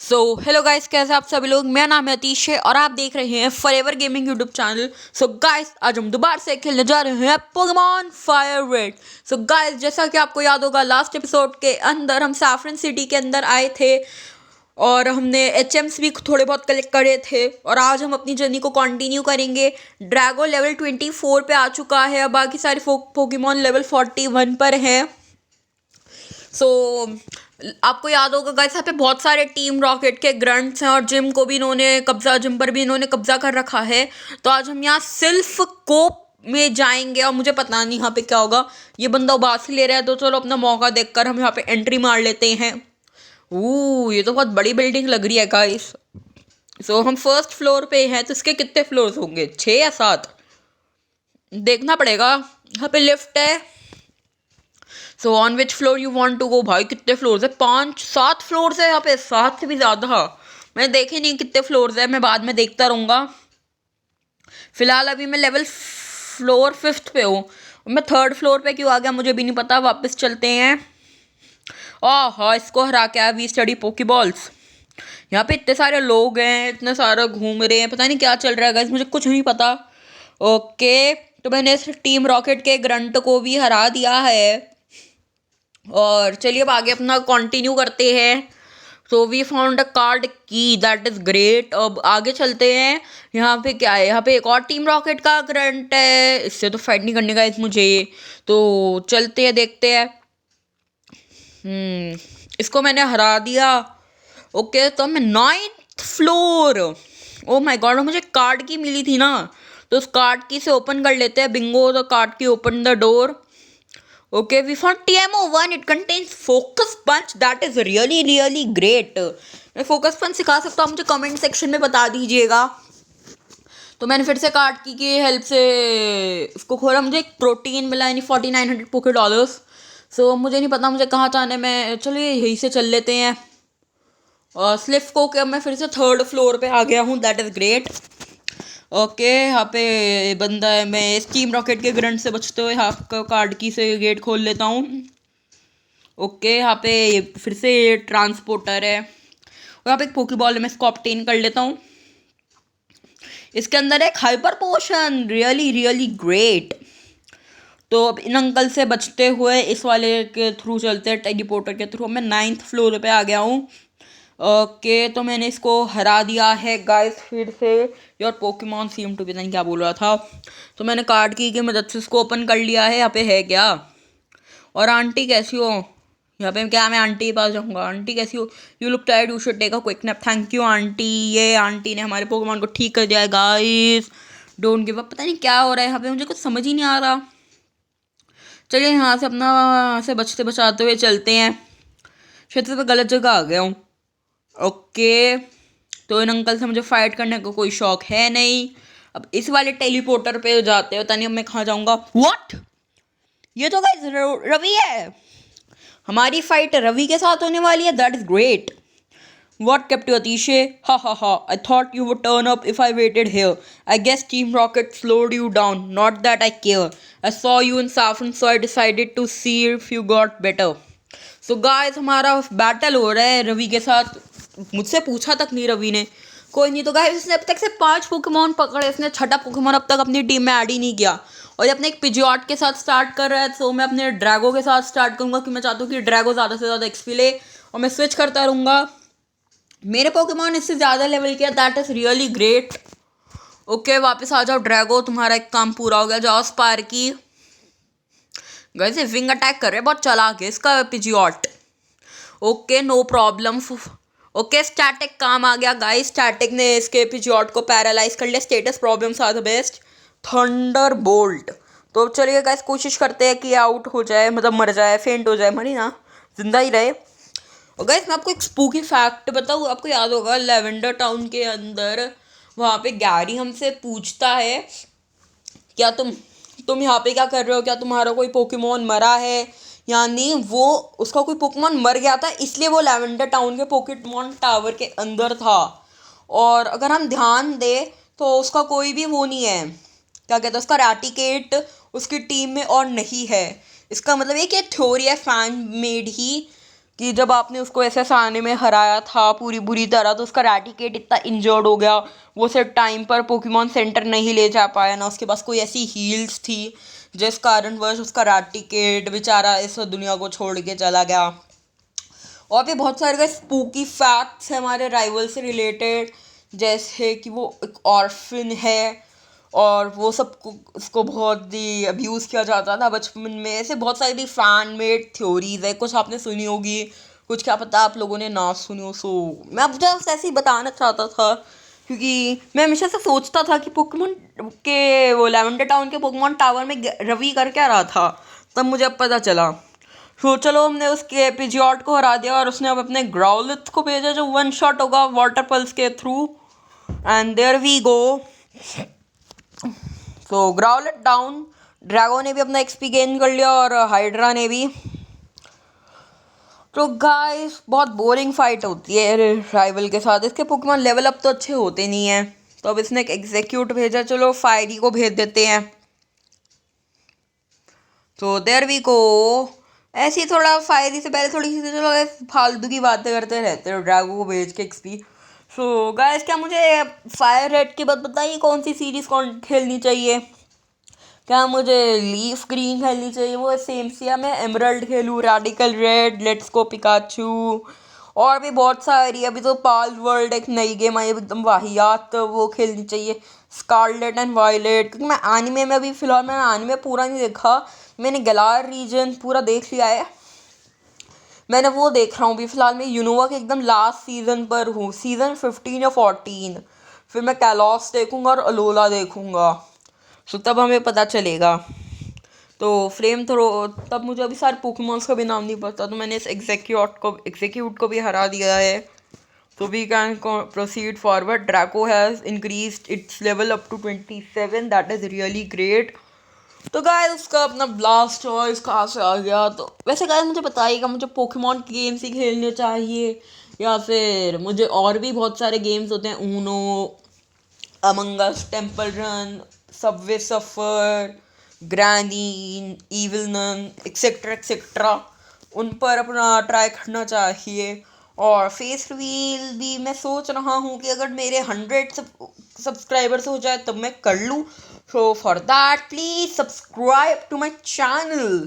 So hello guys, कैसे आप सभी लोग। मेरा नाम है अतीश है और आप देख रहे हैं forever gaming YouTube channel. So guys, आज हम दोबारा से खेलने जा रहे हैं Pokemon fire red. So guys, जैसा कि आपको याद होगा, लास्ट एपिसोड के अंदर हम सैफरन सिटी के अंदर आए थे और हमने एचएम्स भी थोड़े बहुत कलेक्ट करे थे और आज हम अपनी जर्नी को कंटिन्यू करेंगे। ड्रैगो लेवल 24 पे आ चुका है और बाकी सारे पोकेमॉन लेवल 41 पर हैं। सो आपको याद होगा गाइस, यहाँ पे बहुत सारे टीम रॉकेट के ग्रंट्स हैं और जिम पर भी इन्होंने कब्जा कर रखा है। तो आज हम यहाँ सिल्फ कोप में जाएंगे और मुझे पता नहीं यहाँ पे क्या होगा। ये बंदा उबासी ले रहा है तो चलो अपना मौका देखकर हम यहाँ पे एंट्री मार लेते हैं। ये तो बहुत बड़ी बिल्डिंग लग रही है गाइस। सो हम फर्स्ट फ्लोर पे हैं, तो इसके कितने फ्लोर्स होंगे, 6 या 7 देखना पड़ेगा। यहाँ पे लिफ्ट है। So on which floor you want to go. भाई कितने फ्लोर्स है, 5-7 फ्लोर्स है यहाँ पे, 7 से भी ज़्यादा। मैंने देखे नहीं कितने फ्लोर्स है, मैं बाद में देखता रहूँगा। फिलहाल अभी मैं लेवल फ्लोर 5th पे हूँ। मैं 3rd फ्लोर पे क्यों आ गया मुझे भी नहीं पता। वापस चलते हैं। हाँ, इसको हरा के आया वी स्टडी पोकेबॉल्स। यहाँ पे इतने सारे लोग हैं, इतने सारे घूम रहे हैं, पता नहीं क्या चल रहा है गाइस, मुझे कुछ नहीं पता। ओके, तो मैंने इस टीम रॉकेट के ग्रंट को भी हरा दिया है और चलिए अब आगे अपना कंटिन्यू करते हैं। So we found a card key, that is great. अब आगे चलते हैं। यहाँ पे क्या है, यहाँ पे एक और टीम रॉकेट का करंट है। इससे तो फाइट नहीं करने का मुझे, तो चलते हैं देखते हैं। इसको मैंने हरा दिया। ओके, तो मैं 9th floor. Oh my God, मुझे कार्ड की मिली थी ना, तो उस कार्ड की से ओपन कर लेते हैं। बिंगो, द कार्ड की open the door. Okay, we found TMO1. It contains focus punch. That is really great. मैं फोकस पंच सिखा सकता हूँ, मुझे कमेंट सेक्शन में बता दीजिएगा। तो मैंने फिर से कार्ड की हेल्प से इसको खोला। मुझे एक प्रोटीन मिला, यानी 4900 पोके डॉलर्स। सो मुझे नहीं पता मुझे कहाँ जाना है। मैं चलिए यहीं से चल लेते हैं। और स्लिफ को क्या, मैं फिर से 3rd फ्लोर पे आ गया हूँ। That is great. ओके, यहाँ पे बंदा है। मैं स्टीम रॉकेट के ग्रंट से बचते हुए हाफ का कार्ड की से गेट खोल लेता हूँ। ओके, यहाँ पे फिर से ट्रांसपोर्टर है और यहाँ पे एक पोकेबॉल है, मैं इसको ऑब्टेन कर लेता हूँ। इसके अंदर एक हाइपर पोशन, रियली ग्रेट। तो अब इन अंकल से बचते हुए इस वाले के थ्रू चलते हैं, टेलीपोर्टर के थ्रू। मैं 9th फ्लोर पे आ गया हूँ। ओके, तो मैंने इसको हरा दिया है गाइस फिर से। Your Pokemon seem to be, नहीं क्या बोल रहा था। तो मैंने कार्ड की मदद से इसको ओपन कर लिया है। यहाँ पे है क्या, और आंटी कैसी हो। यहाँ पे क्या, मैं आंटी के पास जाऊँगा। आंटी कैसी हो, you look tired, you should take a quick nap. Thank you aunty. ये आंटी ने हमारे पोकेमॉन को ठीक कर दिया है गाइस। Don't give up. पता नहीं क्या हो रहा है यहाँ पे, मुझे कुछ समझ ही नहीं आ रहा। चलिए यहाँ से अपना से बचते बचाते हुए चलते हैं। शायद से गलत जगह आ गया हूँ। ओके, तो इन अंकल से मुझे फाइट करने का कोई शौक है नहीं। अब इस वाले टेलीपोर्टर पे जाते हो, तनी अब मैं कहाँ जाऊँगा। व्हाट, ये तो गाइस रवि है। हमारी फाइट रवि के साथ होने वाली है। That is great. What kept you, Atishe? Ha. I thought you would turn up if I waited here. I guess Team Rocket slowed you down. Not that I care. I saw you in Saffron, so I decided to see if you got better. So guys, हमारा battle हो रहा है रवि के साथ। मुझसे पूछा तक नहीं रवि ने। कोई नहीं। तो गाइस, इसने अब तक से 5 पोकेमॉन पकड़े। इसने 6ठा पोकेमॉन अब तक अपनी टीम में ऐड ही नहीं किया और ये अपने एक पिजियॉट के साथ स्टार्ट कर रहा है। तो मैं अपने ड्रैगो के साथ स्टार्ट करूँगा कि मैं चाहता हूँ कि ड्रैगो ज़्यादा से ज़्यादा एक्सपी ले और मैं स्विच करता रहूँगा। मेरे पोकेमॉन इससे ज़्यादा लेवल किया। That is really great. Okay, वापस आ जाओ ड्रैगो, तुम्हारा एक काम पूरा हो गया। जाओ स्पार्की। वैसे विंग अटैक कर रहे, बहुत चालाक है इसका Pidgeot. Okay, no problem. Okay, static काम आ गया गाइस। स्टैटिक ने इसके पिजियॉट को पैरालाइज कर लिया। Status problems are the best. Thunderbolt. तो चलिए गाइस, कोशिश करते हैं कि आउट हो जाए, मतलब मर जाए, फेंट हो जाए, मरी ना, जिंदा ही रहे। और गाइस, मैं आपको एक स्पूकी फैक्ट बताऊँ। आपको याद होगा लेवेंडर टाउन के अंदर वहाँ पे गैरी हमसे पूछता है, क्या तुम यहाँ पे क्या कर रहे हो, क्या तुम्हारा कोई पोकेमॉन मरा है। यानी वो उसका कोई पोकेमॉन मर गया था, इसलिए वो लेवेंडर टाउन के पोकेमॉन टावर के अंदर था। और अगर हम ध्यान दें तो उसका कोई भी वो नहीं है, क्या कहते हैं, उसका रैटिकेट उसकी टीम में और नहीं है। इसका मतलब ये कि थ्योरी है, फैन मेड ही। कि जब आपने उसको ऐसे सामने में हराया था पूरी बुरी तरह, तो उसका रैटिकेट इतना इंजर्ड हो गया, वो सिर्फ टाइम पर पोकेमॉन सेंटर नहीं ले जा पाया, ना उसके पास कोई ऐसी हील्स थी जिस कारणवश उसका रैटिकेट बेचारा इस दुनिया को छोड़ के चला गया। और भी बहुत सारे स्पूकी फैक्ट्स हैं हमारे राइवल से रिलेटेड, जैसे कि वो एक ऑर्फन है और वो सबको उसको बहुत ही अब्यूज़ किया जाता था बचपन में। ऐसे बहुत सारी फैन मेड थ्योरीज है, कुछ आपने सुनी होगी, कुछ क्या पता आप लोगों ने ना सुनी हो। सो मैं अब जस्ट ऐसे ही बताना चाहता था, क्योंकि मैं हमेशा से सोचता था कि पोकेमॉन के वो लेवेंडर टाउन के पोकेमॉन टावर में रवि कर क्या रहा था, तब मुझे अब पता चला। तो चलो हमने उसके पिजियॉट को हरा दिया और उसने अब अपने ग्राउलिथ को भेजा जो वन शॉट होगा वाटर पल्स के through, and there we go. तो ग्राउलिथ डाउन, ड्रैगो ने भी अपना एक्सपी गेन कर लिया और हाइड्रा ने भी। तो गाइस बहुत बोरिंग फाइट होती है राइवल के साथ, इसके पोकेमॉन लेवल अप तो अच्छे होते नहीं हैं। तो अब इसने एक एग्जीक्यूट भेजा, चलो फायरी को भेज देते हैं। तो देयर वी को, ऐसे ही थोड़ा फायरी से पहले थोड़ी सी चलो फालतू की बातें करते रहते हो ड्रैगो को भेज के एक्सपी। सो गाइस क्या मुझे फायर रेड के बाद बताइए कौन सी सीरीज कौन खेलनी चाहिए? क्या मुझे लीफ ग्रीन खेलनी चाहिए, वो सेम सी, या मैं एमरल्ड खेलूँ, radical red, let's go Pikachu, और भी बहुत सारी। अभी तो पाल वर्ल्ड एक नई गेम आई है एकदम वाहियात, तो वो खेलनी चाहिए, स्कारलेट एंड वायलेट। क्योंकि मैं एनिमे में अभी फ़िलहाल मैंने एनिमे पूरा नहीं देखा, मैंने गलार रीजन पूरा देख लिया है, मैंने वो देख रहा हूँ अभी फ़िलहाल। मैं यूनोवा के एकदम लास्ट सीज़न पर हूँ, सीज़न 15 या 14। फिर मैं कैलॉस देखूँगा और अलोला देखूँगा, सो तब हमें पता चलेगा। तो फ्लेम थ्रो, तब मुझे अभी सारे पोकेमॉन्स का भी नाम नहीं पता, तो मैंने इस एग्जीक्यूट को भी हरा दिया है। तो we can proceed forward. Draco has increased its level up to 27, that is really great. तो गाइस उसका अपना ब्लास्ट चॉइस कहाँ से आ गया? तो वैसे गाइस मुझे बताइएगा, मुझे पोकेमॉन गेम्स ही खेलने चाहिए या फिर मुझे और भी बहुत सारे गेम्स होते हैं, Uno, Among Us, Temple Run, Subway Surfers, Granny, Evil Nun, etcetera etcetera, उन पर अपना ट्राई करना चाहिए। और फेस रिवील भी मैं सोच रहा हूँ कि अगर मेरे 100 सब्सक्राइबर्स हो जाए तब मैं कर लूँ। So for that please subscribe to my channel.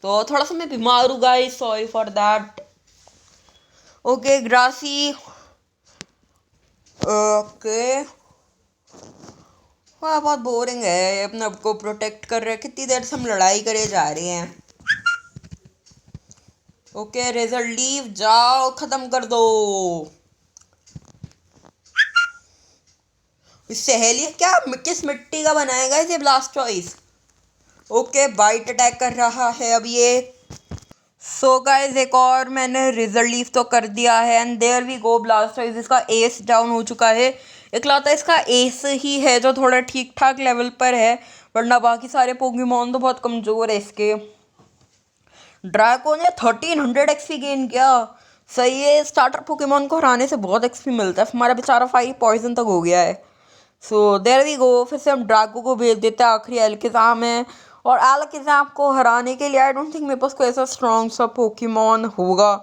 तो थोड़ा सा मैं बीमार हूँ guys, sorry for that. Okay grassy, okay हाँ बहुत बोरिंग है, अपने आप को प्रोटेक्ट कर रहे हैं, कितनी देर से हम लड़ाई करे जा रहे हैं। ओके रिजल्ट लीव, जाओ खत्म कर दो। सहेली क्या किस मिट्टी का बनाएगा इसे blast choice? Okay bite attack कर रहा है अब ये। सो गाइस एक और मैंने रिजल्ट लीव तो कर दिया है, and there we go blast choice. इसका एस डाउन हो चुका है, इकलौता इसका एस ही है जो थोड़ा ठीक ठाक लेवल पर है, वरना बाकी सारे पोकेमॉन तो बहुत कमज़ोर है इसके। ड्रैको ने 1300 एक्सपी गेन किया, सही है, स्टार्टर पोकेमॉन को हराने से बहुत एक्सपी मिलता है। हमारा बेचारा फाइट पॉइजन तक हो गया है। सो देयर वी गो, फिर से हम ड्रैको को भेज देते हैं, आखिरी एल्किज़ाम है। और एल्किज़ाम को हराने के लिए आई डोंट थिंक मेरे पास कोई ऐसा स्ट्रॉन्ग सा पोकेमॉन होगा,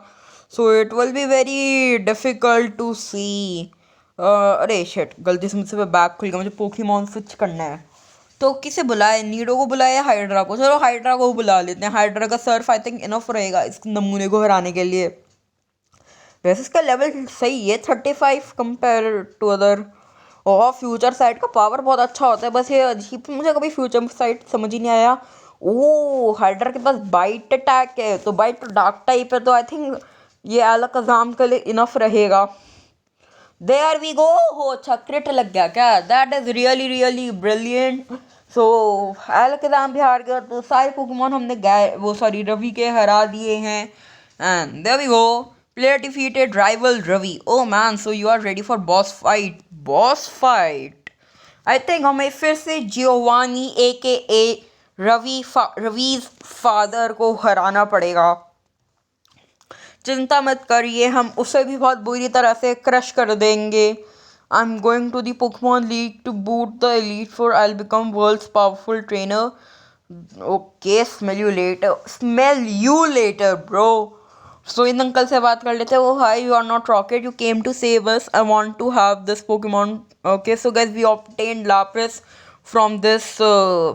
so it will be very difficult to see. अरे शिट, गलती से मुझसे बैग खुल गया, मुझे पोकेमॉन स्विच करना है। तो किसे बुलाए, नीडो को बुलाए या हाइड्रा को? चलो हाइड्रा को बुला लेते हैं, हाइड्रा का सर्फ आई थिंक इनफ रहेगा इस नमूने को हराने के लिए। वैसे इसका लेवल सही है 35 कंपेयर टू अदर। और फ्यूचर साइड का पावर बहुत अच्छा होता है, बस ये अजीब, मुझे कभी फ्यूचर साइड समझ ही नहीं आया। ओह हाइड्रा के पास बाइट अटैक है, तो बाइट तो डार्क टाइप है, तो आई थिंक ये अलकाज़ाम के लिए इनफ रहेगा। देयर वी गो, हो अच्छा क्रिट लग गया क्या? That is really really brilliant. So Alakazam भी हार गया, तो सारे पोकेमॉन हमने वो सॉरी रवि के हरा दिए हैं, and there we go, player defeated rival Ravi. Oh man, so you are ready for boss fight? Boss fight I think हमें फिर से जियोवानी AKA रवीज फादर को हराना पड़ेगा। चिंता मत करिए, हम उसे भी बहुत बुरी तरह से क्रश कर देंगे। I am going to the Pokemon league to boot the elite four, I will become world's powerful trainer. Okay, smell you later bro. So इन अंकल से बात कर लेते हैं। वो hi, you are not Rocket, you came to save us, I want to have this Pokemon. Okay so guys we obtained Lapras from this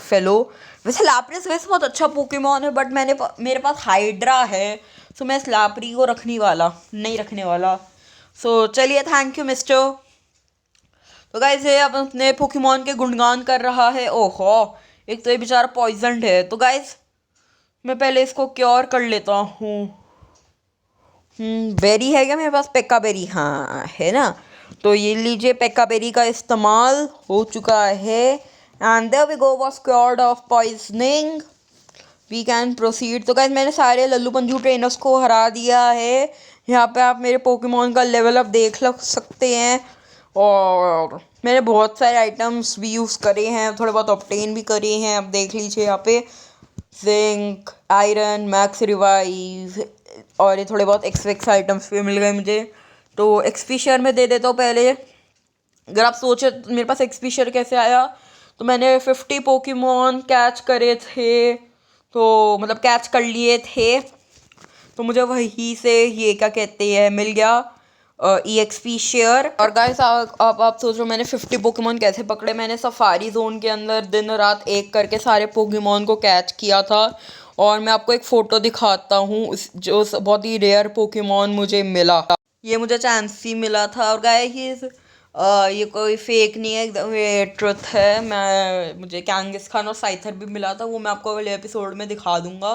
fellow. वैसे Lapras वैसे बहुत अच्छा पोकेमॉन है, बट मेरे पास हाइड्रा है, सो मैं इस लाप्री को नहीं रखने वाला। सो चलिए, थैंक यू मिस्टर। तो गाइस ये अब अपने पोकेमॉन के गुणगान कर रहा है। ओहो, एक तो ये बेचारा पॉइजनड है। तो गाइस मैं पहले इसको क्योर कर लेता हूँ। बेरी है क्या मेरे पास? पेक्का बेरी, हाँ है ना। तो ये लीजिए, पेक्का बेरी का इस्तेमाल हो चुका है। And there we go, was cured of poisoning. We can proceed. तो गाइस मैंने सारे लल्लू पंजू ट्रेनर्स को हरा दिया है। यहाँ पे आप मेरे पोकेमॉन का लेवल अप देख सकते हैं। और मैंने बहुत सारे आइटम्स भी यूज़ करे हैं, थोड़े बहुत ऑब्टेन भी करे हैं। अब देख लीजिए यहाँ पे जिंक, आयरन, मैक्स रिवाइव और ये थोड़े बहुत एक्सपेक्स आइटम्स भी मिल गए मुझे। तो एक्सपी शेयर में दे देता हूँ पहले। अगर आप सोचे मेरे पास एक्सपी शेयर कैसे आया, तो मैंने 50 पोकेमॉन कैच करे थे, तो मतलब कैच कर लिए थे, तो मुझे वहीं से ये क्या कहते हैं मिल गया EXP शेयर। और गाइस आप सोच रहे हो मैंने 50 पोकेमॉन कैसे पकड़े। मैंने सफारी जोन के अंदर दिन रात एक करके सारे पोकेमॉन को कैच किया था। और मैं आपको एक फ़ोटो दिखाता हूँ, जो बहुत ही रेयर पोकेमॉन मुझे मिला। ये मुझे चांसी मिला था। और गाइस ये कोई फेक नहीं है, एकदम ये ट्रुथ है। मुझे कैंगिस खान और साइथर भी मिला था, वो मैं आपको अगले एपिसोड में दिखा दूंगा।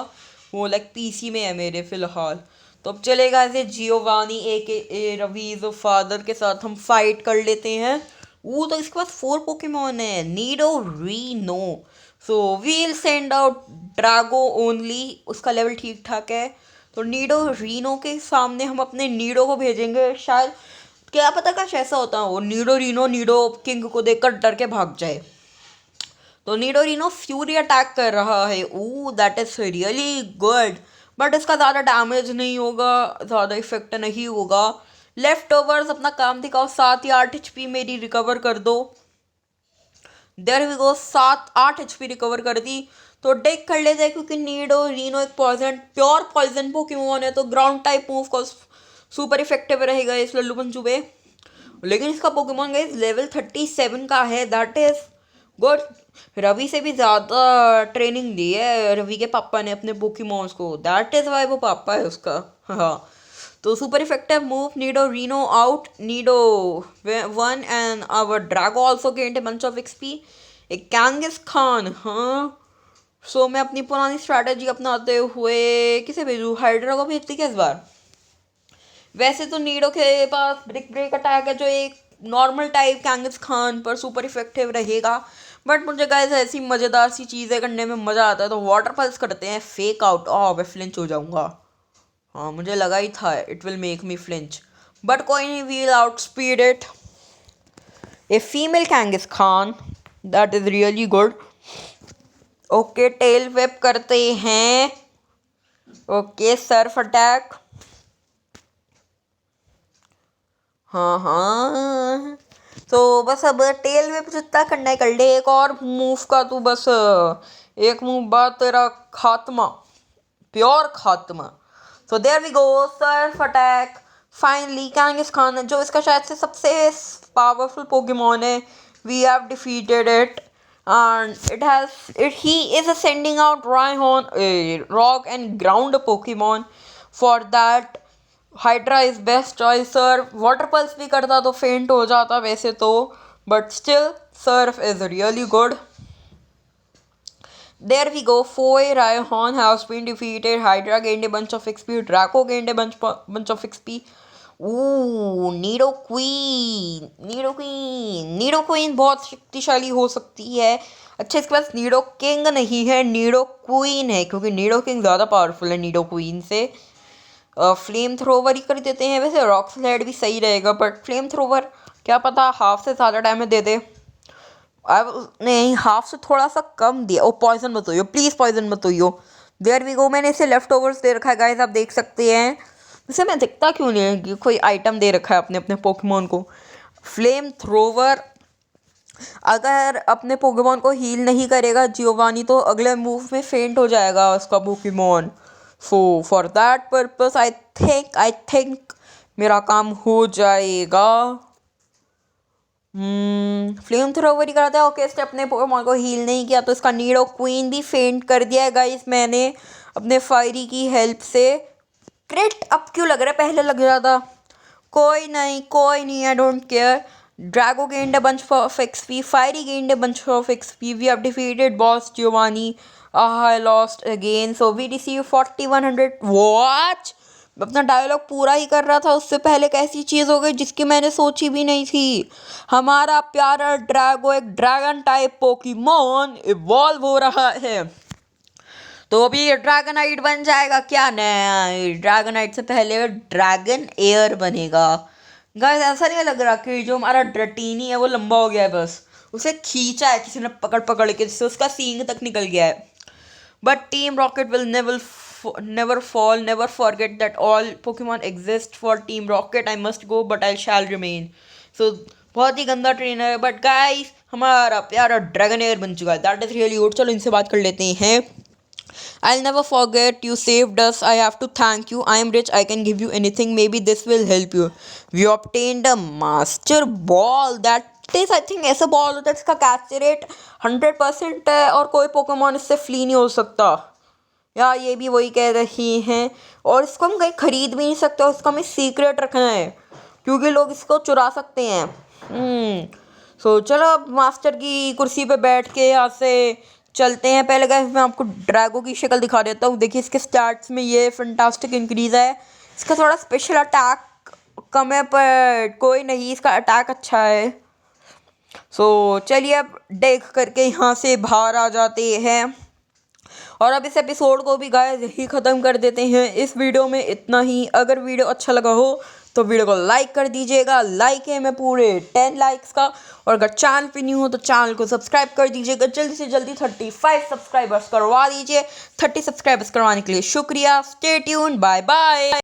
वो लाइक पीसी में है मेरे फ़िलहाल। तो अब चलेगा ऐसे जियोवानी ए रवीज फादर के साथ हम फाइट कर लेते हैं। वो तो इसके पास 4 पोकेमॉन है, Nidorino. So we'll send out Drago only, उसका लेवल ठीक ठाक है। तो नीडो रीनो के सामने हम अपने नीडो को भेजेंगे। शायद क्या पता काश ऐसा होता हो, नीडो रीनो नीडो किंग को देखकर डर के भाग जाए। तो नीडो रीनो फ्यूरी अटैक कर रहा है। Oh that is really good, but इसका ज़्यादा डैमेज नहीं होगा, ज़्यादा इफेक्ट नहीं होगा। लेफ्ट ओवर्स अपना काम दिखाओ, 7 या 8 HP मेरी रिकवर कर दो। There we go, 7-8 HP recover कर दी। तो डेक कर लेते हैं, क्योंकि नीडो रीनो एक प्योर पॉइजन पोकेमॉन है, तो ग्राउंड टाइप मूव का सुपर इफेक्टिव रहेगा इस लल्लू पंचू पे। लेकिन इसका पोकेमॉन गाइस लेवल 37 का है, दैट इज गुड। रवि से भी ज़्यादा ट्रेनिंग दी है रवि के पापा ने अपने पोकेमॉन्स को, दैट इज वाई वो पापा है उसका। हाँ, तो super effective move, Nidorino out, Nido 1 and our Drago also gained a bunch of XP. एक कैंगिस खान, हाँ। सो मैं अपनी पुरानी स्ट्रैटेजी अपनाते हुए किसे भेजूँ? हाइड्रा को भेजती क्या इस बार? वैसे तो नीडो के पास ब्रेक अटैक है, जो एक नॉर्मल टाइप कैंगिस खान पर सुपर इफेक्टिव रहेगा। बट मुझे गाइस ऐसी मज़ेदार सी चीज़ें करने में मज़ा आता है, तो वाटर पल्स करते हैं। फेक आउट, मैं फ्लिंच हो जाऊंगा। हाँ, मुझे लगा ही था it will make me flinch, but कोई नहीं, we'll outspeed it. A female Kangaskhan, that is really good. Okay, tail whip करते हैं। ओके, सर्फ अटैक, हाँ हाँ। तो बस अब टेल वेप जितना करना है कर ले। एक और मूव का तू बस एक मूव बाद तेरा खात्मा, प्योर खात्मा। So there we go, surf attack. Finally Kangaskhan, जो इसका शायद से सबसे पावरफुल पोकेमॉन है, we have defeated it and he is sending out Rhyhorn, a rock and ground Pokemon. For that hydra is best choice sir. Water pulse भी करता तो फेंट हो जाता वैसे तो, but still Surf is really good. There we go. Foy Rhyhorn has been defeated. Hydra gained a bunch of XP. Draco gained a bunch of XP. Ooh, Nidoqueen. Nidoqueen बहुत शक्तिशाली हो सकती है। अच्छा, इसके पास नीडो किंग नहीं है, Nido queen है, क्योंकि नीडो किंग ज़्यादा पावरफुल है नीडो क्वीन से। फ्लेम थ्रोवर ही कर देते हैं। वैसे रॉक स्लाइड भी सही रहेगा, बट फ्लेम थ्रोवर क्या पता हाफ से ज़्यादा डैमेज दे दे। अब नहीं, हाफ से थोड़ा सा कम दिया। ओ पॉइजन मत होइयो प्लीज़, पॉइजन मत होइयो। देयर वी गो, मैंने इसे लेफ्ट ओवर्स दे रखा है गाइस, आप देख सकते हैं। वैसे मैं दिखता क्यों नहीं है कि कोई आइटम दे रखा है अपने अपने पोकेमॉन को। फ्लेम थ्रोवर अगर अपने पोकेमॉन को हील नहीं करेगा जियोवानी तो अगले मूव में फेंट हो जाएगा उसका Pokemon. So for that purpose I think मेरा काम हो जाएगा। फ्लेम थ्रोवर ही करता है। ओके, इसने अपने पोकेमॉन को हील नहीं किया तो इसका नीडो क्वीन भी फेंट कर दिया है गाइस मैंने अपने फायरी की हेल्प से। क्रिट अब क्यों लग रहा है, पहले लग जाता। कोई नहीं, I don't care. Drago gained a bunch of XP, Fiery gained a bunch of XP. We have defeated boss Giovanni. I lost again. So we received 4100. What? मैं अपना डायलॉग पूरा ही कर रहा था, उससे पहले कैसी चीज़ हो गई जिसकी मैंने सोची भी नहीं थी। हमारा प्यारा ड्रैगो एक ड्रैगन टाइप पोकेमॉन इवॉल्व हो रहा है, तो अभी ये ड्रैगनाइट बन जाएगा क्या? नहीं, ड्रैगनाइट से पहले ड्रैगन एयर बनेगा। गाइस ऐसा नहीं लग रहा कि जो हमारा ड्रटीनी है वो लंबा हो गया है, बस उसे खींचा है किसी ने पकड़ पकड़ के, जिससे उसका सींग तक निकल गया है। But team rocket will never fall, never forget that all Pokemon exist for Team Rocket. I must go but I shall remain. So बहुत ही गंदा ट्रेनर है, बट गाइस हमारा प्यारा ड्रैगन एयर बन चुका है। That is really good. चलो इनसे बात कर लेते हैं। I'll never forget you saved us. I have to thank you. I am rich. I can give you anything. Maybe this will help you. We obtained a master ball. That is, I think, ऐसा ball होता है इसका catch rate 100% है और कोई Pokemon इससे flee नहीं हो सकता। या ये भी वही कह रही हैं। और इसको हम कहीं खरीद भी नहीं सकते और इसका हमें सीक्रेट रखना है क्योंकि लोग इसको चुरा सकते हैं। सो चलो अब मास्टर की कुर्सी पे बैठ के यहाँ से चलते हैं। पहले गाइस मैं आपको ड्रैगो की शक्ल दिखा देता हूँ। देखिए इसके स्टैट्स में ये फैंटास्टिक इंक्रीज है। इसका थोड़ा स्पेशल अटैक कम है पर कोई नहीं, इसका अटैक अच्छा है। सो चलिए अब देख करके यहाँ से बाहर आ जाते हैं और अब इस एपिसोड को भी गाइस यही ख़त्म कर देते हैं। इस वीडियो में इतना ही। अगर वीडियो अच्छा लगा हो तो वीडियो को लाइक कर दीजिएगा। लाइक है मैं पूरे 10 लाइक्स का। और अगर चैनल पे न्यू हो तो चैनल को सब्सक्राइब कर दीजिएगा। जल्दी से जल्दी 35 सब्सक्राइबर्स करवा दीजिए। 30 सब्सक्राइबर्स करवाने के लिए शुक्रिया। Stay tuned, bye bye.